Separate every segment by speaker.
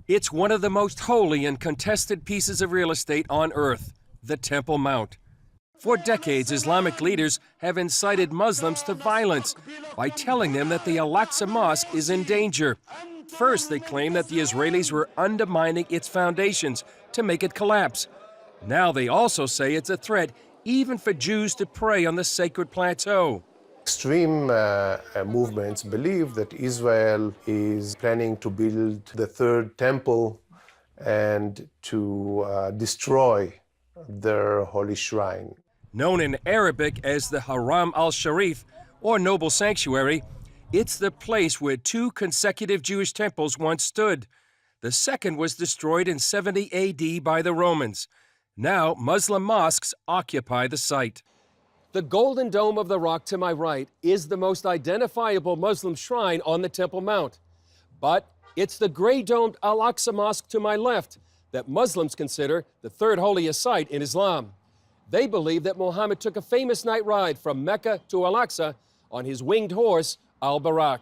Speaker 1: It's one of the most holy and contested pieces of real estate on earth, the Temple Mount. For decades, Islamic leaders have incited Muslims to violence by telling them that the Al-Aksa Mosque is in danger. First, they claim that the Israelis were undermining its foundations to make it collapse. Now they also say it's a threat even for Jews to pray on the sacred plateau.
Speaker 2: Extreme movements believe that Israel is planning to build the third temple and to destroy their holy shrine.
Speaker 1: Known in Arabic as the Haram al-Sharif, or Noble Sanctuary, it's the place where two consecutive Jewish temples once stood. The second was destroyed in 70 AD by the Romans. Now, Muslim mosques occupy the site. The Golden Dome of the Rock to my right is the most identifiable Muslim shrine on the Temple Mount. But it's the gray-domed Al-Aksa Mosque to my left that Muslims consider the third holiest site in Islam. They believe that Muhammad took a famous night ride from Mecca to Al-Aqsa on his winged horse, Al-Barak.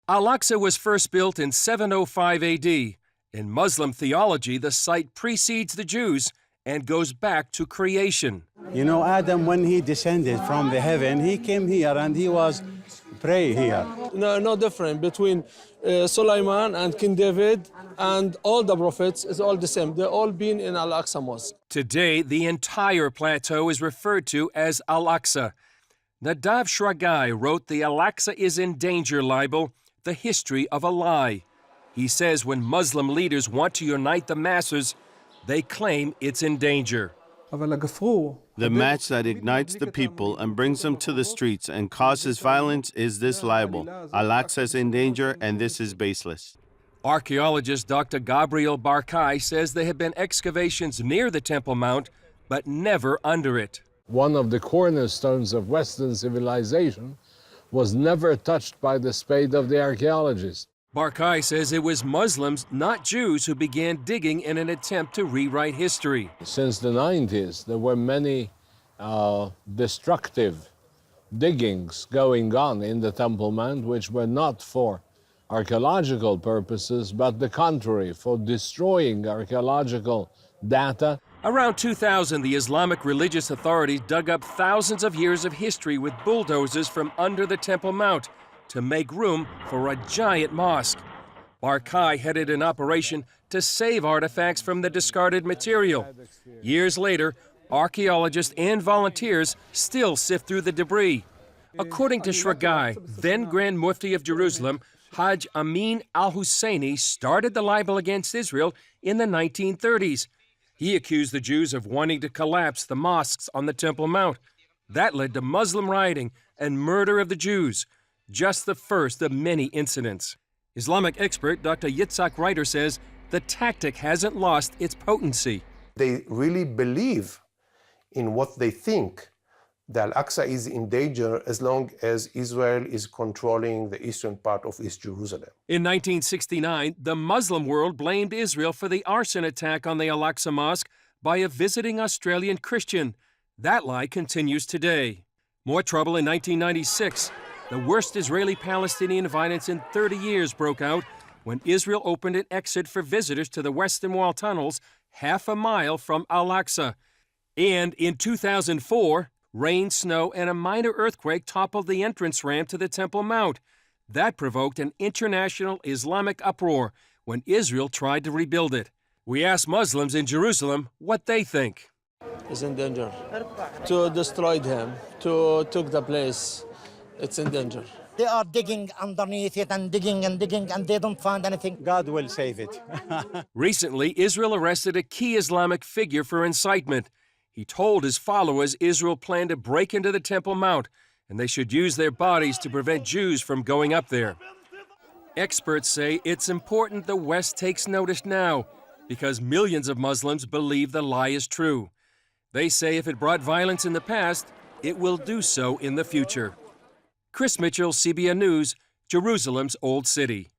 Speaker 1: Al-Aqsa was first built in 705 AD. In Muslim theology, the site precedes the Jews and goes back to creation.
Speaker 3: You know, Adam, when he descended from the heaven, he came here and he was pray here.
Speaker 4: No different between Sulaiman and King David and all the prophets is all the same. They're all been in Al-Aqsa Mosque.
Speaker 1: Today, the entire plateau is referred to as Al-Aqsa. Nadav Shragai wrote the Al-Aqsa is in danger libel, The History of a Lie. He says when Muslim leaders want to unite the masses, they claim it's in danger.
Speaker 5: The match that ignites the people and brings them to the streets and causes violence is this libel. Al-Aqsa is in danger and this is baseless.
Speaker 1: Archaeologist Dr. Gabriel Barkai says there have been excavations near the Temple Mount, but never under it.
Speaker 6: One of the cornerstones of Western civilization was never touched by the spade of the archaeologist.
Speaker 1: Barkai says it was Muslims, not Jews, who began digging in an attempt to rewrite history.
Speaker 6: Since the 90s, there were many destructive diggings going on in the Temple Mount, which were not for archaeological purposes, but the contrary, for destroying archaeological data.
Speaker 1: Around 2000, the Islamic religious authorities dug up thousands of years of history with bulldozers from under the Temple Mount to make room for a giant mosque. Barkai headed an operation to save artifacts from the discarded material. Years later, archaeologists and volunteers still sift through the debris. According to Shragai, then Grand Mufti of Jerusalem, Hajj Amin al-Husseini started the libel against Israel in the 1930s. He accused the Jews of wanting to collapse the mosques on the Temple Mount. That led to Muslim rioting and murder of the Jews, just the first of many incidents. Islamic expert Dr. Yitzhak Reiter says the tactic hasn't lost its potency.
Speaker 2: They really believe in what they think. The Al-Aqsa is in danger as long as Israel is controlling the eastern part of East Jerusalem.
Speaker 1: In 1969, the Muslim world blamed Israel for the arson attack on the Al-Aqsa Mosque by a visiting Australian Christian. That lie continues today. More trouble in 1996. The worst Israeli-Palestinian violence in 30 years broke out when Israel opened an exit for visitors to the Western Wall tunnels half a mile from Al-Aqsa. And in 2004, rain, snow, and a minor earthquake toppled the entrance ramp to the Temple Mount. That provoked an international Islamic uproar when Israel tried to rebuild it. We asked Muslims in Jerusalem what they think.
Speaker 4: It's in danger. To destroy him, to take the place, it's in danger.
Speaker 7: They are digging underneath it and digging and digging, and they don't find anything.
Speaker 3: God will save it.
Speaker 1: Recently, Israel arrested a key Islamic figure for incitement. He told his followers Israel planned to break into the Temple Mount, and they should use their bodies to prevent Jews from going up there. Experts say it's important the West takes notice now, because millions of Muslims believe the lie is true. They say if it brought violence in the past, it will do so in the future. Chris Mitchell, CBN News, Jerusalem's Old City.